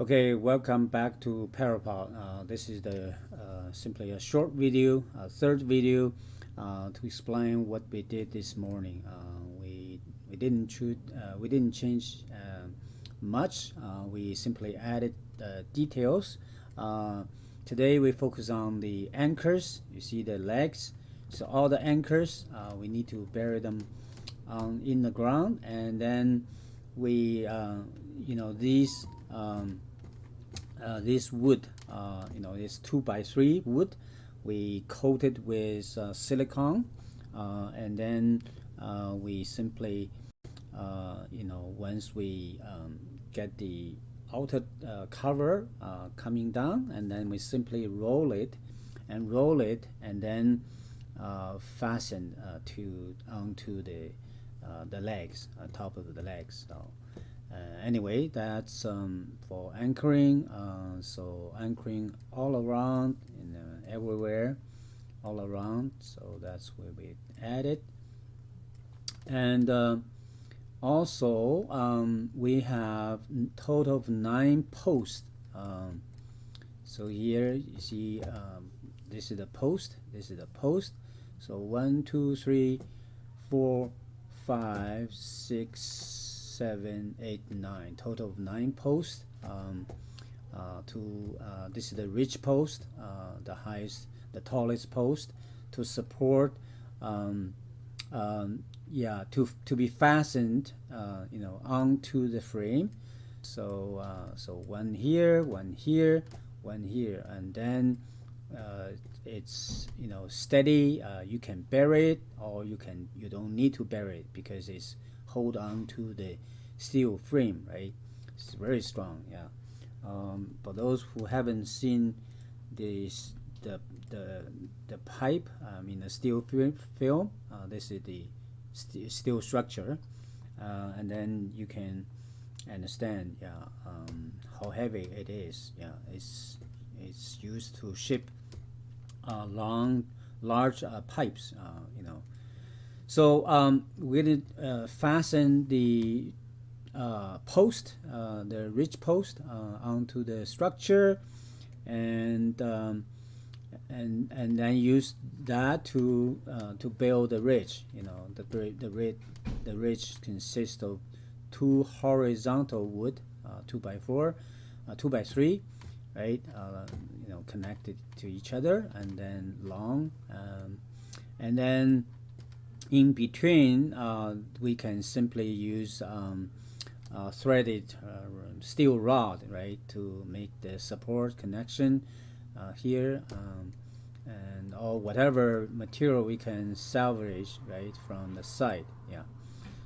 Okay, welcome back to PyraTUNNEL. This is the simply a short video, a third video, to explain what we did this morning. We didn't change much. We simply added details. Today we focus on the anchors. You see the legs. So all the anchors, we need to bury them in the ground, and then we, these. This wood, this 2x3 wood, we coated with silicone, and then we simply, once we get the outer cover coming down, and then we simply roll it, and then fasten onto the legs, top of the legs. So. Anyway, that's for anchoring. So anchoring all around, everywhere, all around. So that's where we added. And also we have total of 9 posts. So here you see this is the post. This is the post. So 1, 2, 3, 4, 5, 6. 7, 8, 9, total of 9 posts. This is the ridge post, the highest, the tallest post, to support, to be fastened, onto the frame. So so one here, one here, one here, and then it's steady. You can bury it, or you don't need to bury it because it's hold on to the steel frame, right? It's very strong. Yeah. For those who haven't seen the pipe, the steel film, this is the steel structure, and then you can understand, how heavy it is. Yeah, it's used to ship large pipes. So we did fasten the post, the ridge post, onto the structure, and then use that to build the ridge. The ridge consists of 2 horizontal wood, 2x4, 2x3, right? Connected to each other, and then long, and then in between, we can simply use threaded steel rod, right, to make the support connection here, or whatever material we can salvage, right, from the side. Yeah.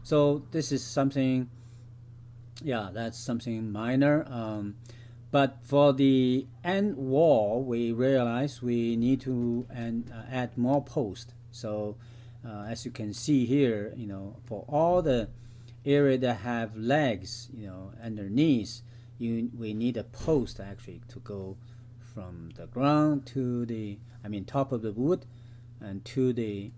So this is something. Yeah, that's something minor. But for the end wall, we realize we need to add more posts. So as you can see here, for all the area that have legs, underneath, we need a post actually to go from the ground to the, top of the wood, and to the,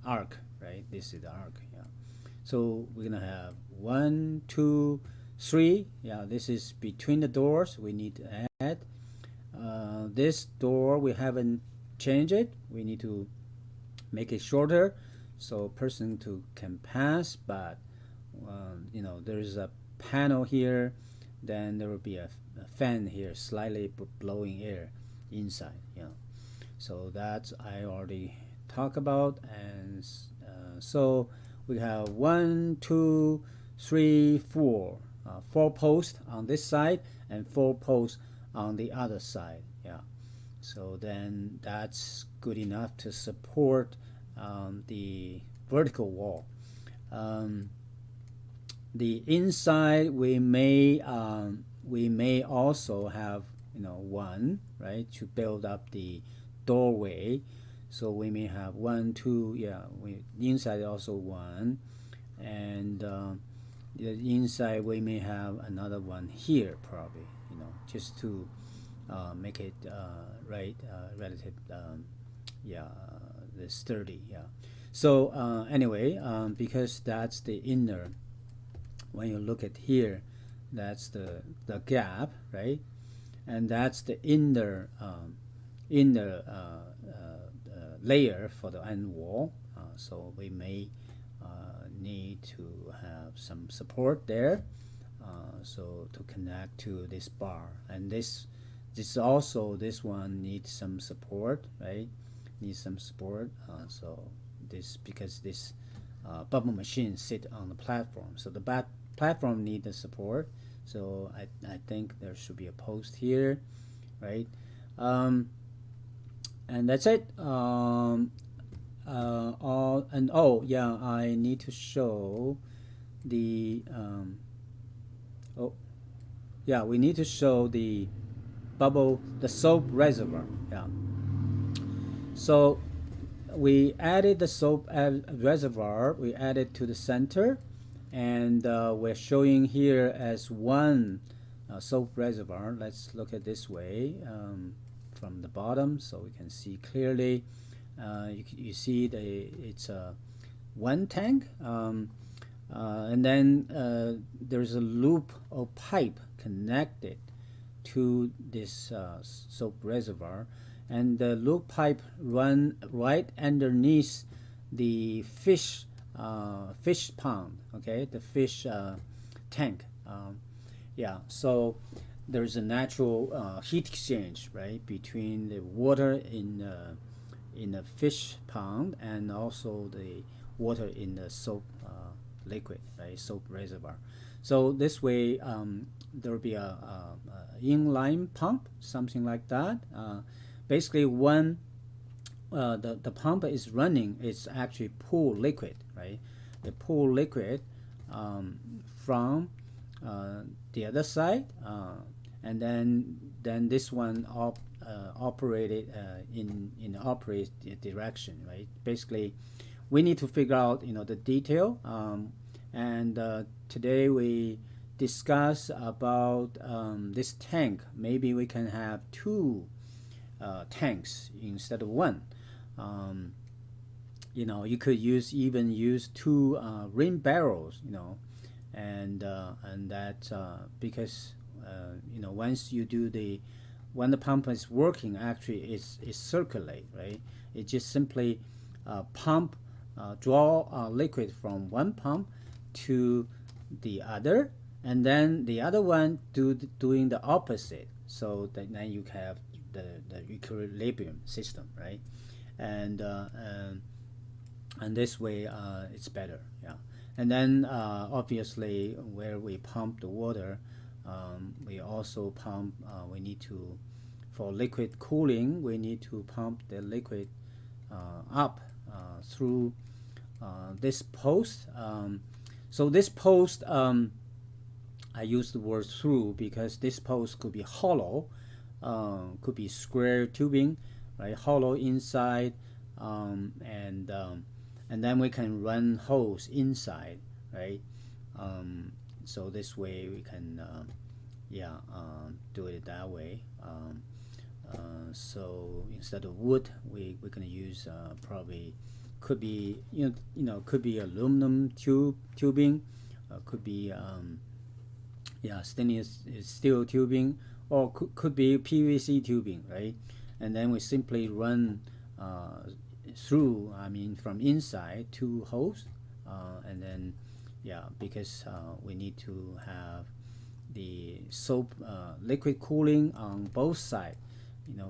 arc, right? This is the arc. Yeah. So we're gonna have 1, 2, 3. Yeah, this is between the doors. We need to add. This door, we haven't changed it. We need to make it shorter so a person can pass, but there's a panel here, then there will be a fan here slightly blowing air inside. So that's I already talked about. And so we have 1, 2, 3, 4, 4 posts on this side and 4 posts on the other side. Yeah. So then that's good enough to support the vertical wall. The inside, we may also have one, right, to build up the doorway. So we may have 1, 2. Yeah, inside also 1, and the inside we may have another one here probably. Just to make it relative, the sturdy. Yeah. So anyway, because that's the inner when you look at here, that's the gap, right? And that's the inner layer for the end wall. So we may need to have some support there, so to connect to this bar. And this also, this one needs some support, right? Needs some support. So this, because this bubble machine sit on the platform, so the platform need the support. So I think there should be a post here, right? And that's it. Oh yeah, I need to show the oh yeah, we need to show the soap reservoir. Yeah. So we added the soap reservoir. We added to the center, and we're showing here as one soap reservoir. Let's look at this way from the bottom, so we can see clearly. You see it's one tank, and then there's a loop of pipe connected to this soap reservoir, and the loop pipe run right underneath the fish pond, okay, the fish tank. Yeah, so there's a natural heat exchange, right, between the water in the fish pond and also the water in the soap liquid, right, soap reservoir. So this way there will be a inline pump, something like that. Basically, when the pump is running, it's actually pull liquid, right? They pull liquid from the other side, and then this one operated in the opposite direction, right? Basically, we need to figure out the detail, and today we discuss about this tank. Maybe we can have two tanks instead of one. You could even use two rim barrels, and that because once you do when the pump is working, actually it's circulate, right? It just simply draw liquid from one pump to the other, and then the other one doing the opposite. So then you have the equilibrium system, right? And this way it's better, yeah. And then obviously where we pump the water, we also pump. We need to, for liquid cooling, we need to pump the liquid up through this post. So this post, I use the word through because this post could be hollow, could be square tubing, right? Hollow inside, and then we can run hose inside, right? So this way we can, do it that way. So instead of wood, we're gonna use probably could be could be aluminum tubing, could be stainless steel tubing, or could be PVC tubing, right? And then we simply run through, from inside two hose, and then because we need to have the soap liquid cooling on both sides.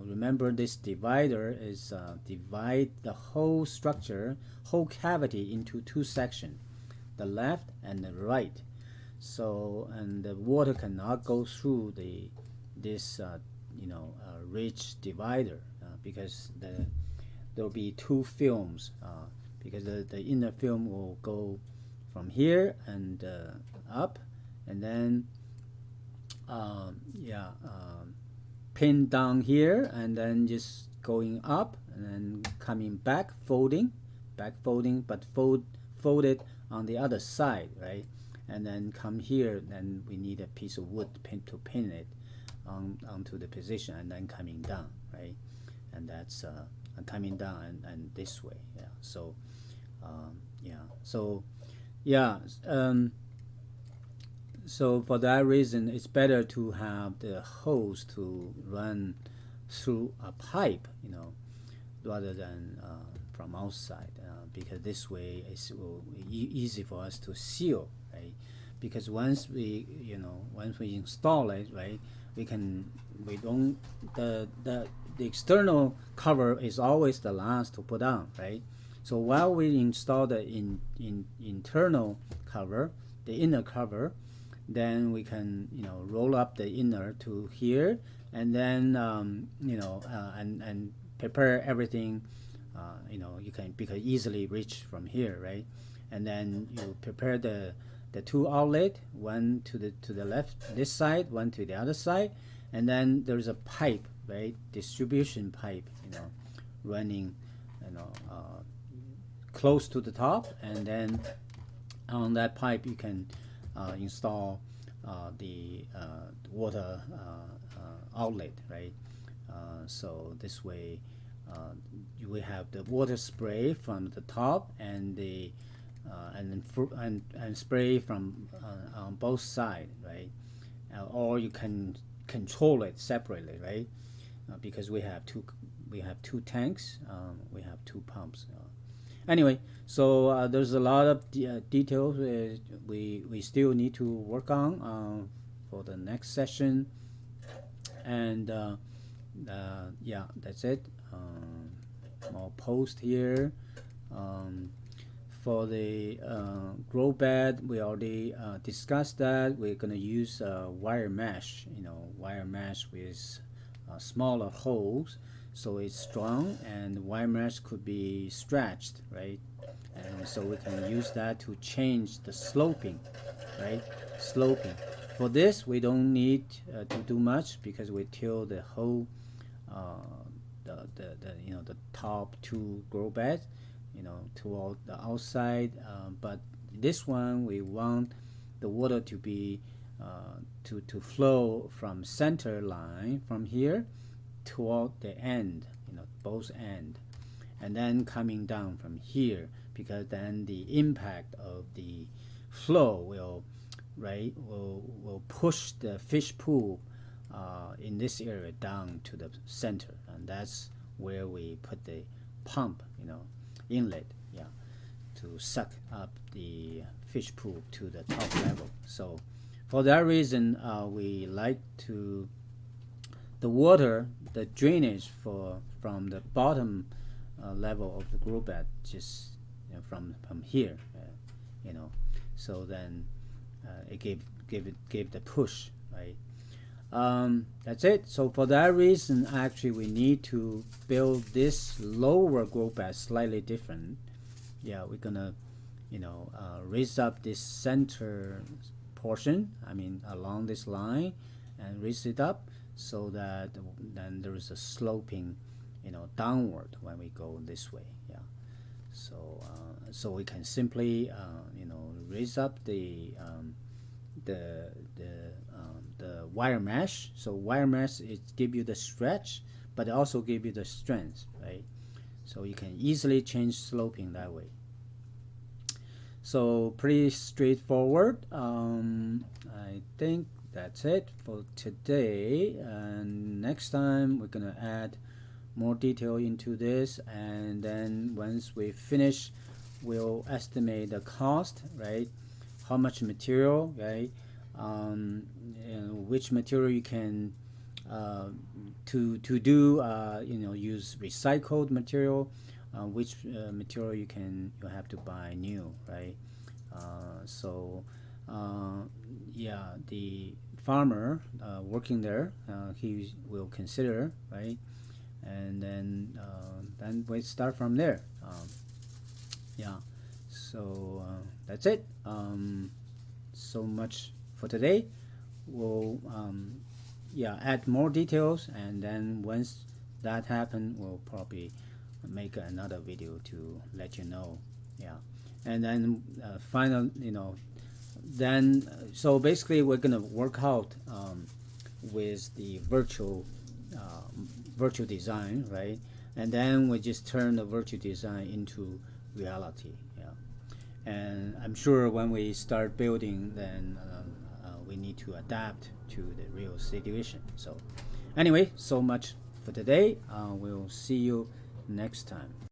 Remember, this divider is divide the whole structure, whole cavity into two sections, the left and the right. So, and the water cannot go through this ridge divider because there will be two films, because the inner film will go from here and up, and then pin down here, and then just going up and then coming back, folding, but folded on the other side, right? And then come here, then we need a piece of wood to pin it onto the position, and then coming down, right? And that's coming down and this way, yeah. So So for that reason, it's better to have the hose to run through a pipe, rather than from outside, because this way it's easy for us to seal, right? Because once we install it, right, we don't the external cover is always the last to put on, right? So while we install the internal cover, the inner cover, then we can roll up the inner to here, and then and prepare everything. You can easily reach from here, right? And then you prepare the two outlet, one to the left this side, one to the other side, and then there's a pipe, right? Distribution pipe, running, close to the top, and then on that pipe you can install the water outlet, right? So this way you will have the water spray from the top and the and spray from on both sides, right? Or you can control it separately, right? Because we have two tanks, we have two pumps. Anyway, so there's a lot of details we still need to work on for the next session, and yeah, that's it. I'll post here. For the grow bed, we already discussed that. We're gonna use wire mesh, wire mesh with smaller holes, so it's strong, and wire mesh could be stretched, right? And so we can use that to change the sloping, right? Sloping. For this, we don't need to do much because we till the whole the top two grow beds, toward the outside. But this one, we want the water to be to flow from center line from here toward the end, both end, and then coming down from here, because then the impact of the flow will push the fish pool in this area down to the center, and that's where we put the pump, inlet, to suck up the fish pool to the top level. So for that reason, we like to the water, the drainage from the bottom level of the grow bed, just from here, so then it gave the push, right? That's it. So for that reason, actually, we need to build this lower grow bed slightly different. Yeah, we're gonna, raise up this center portion, along this line, and raise it up so that then there is a sloping, downward when we go this way. Yeah. So so we can simply, raise up the wire mesh. So wire mesh, it give you the stretch, but it also give you the strength, right? So you can easily change sloping that way. So pretty straightforward. I think that's it for today, and next time we're gonna add more detail into this, and then once we finish, we'll estimate the cost, right? How much material, right? And which material you can to do use recycled material, which material you have to buy new, right? Yeah, the farmer working there, he will consider, right? And then we start from there. Yeah, so that's it. So much for today. We'll add more details, and then once that happens, we'll probably make another video to let you know. Yeah, and then final, then so basically we're gonna work out with the virtual design, right? And then we just turn the virtual design into reality. Yeah, and I'm sure when we start building, then we need to adapt to the real situation. So anyway, so much for today. We'll see you next time.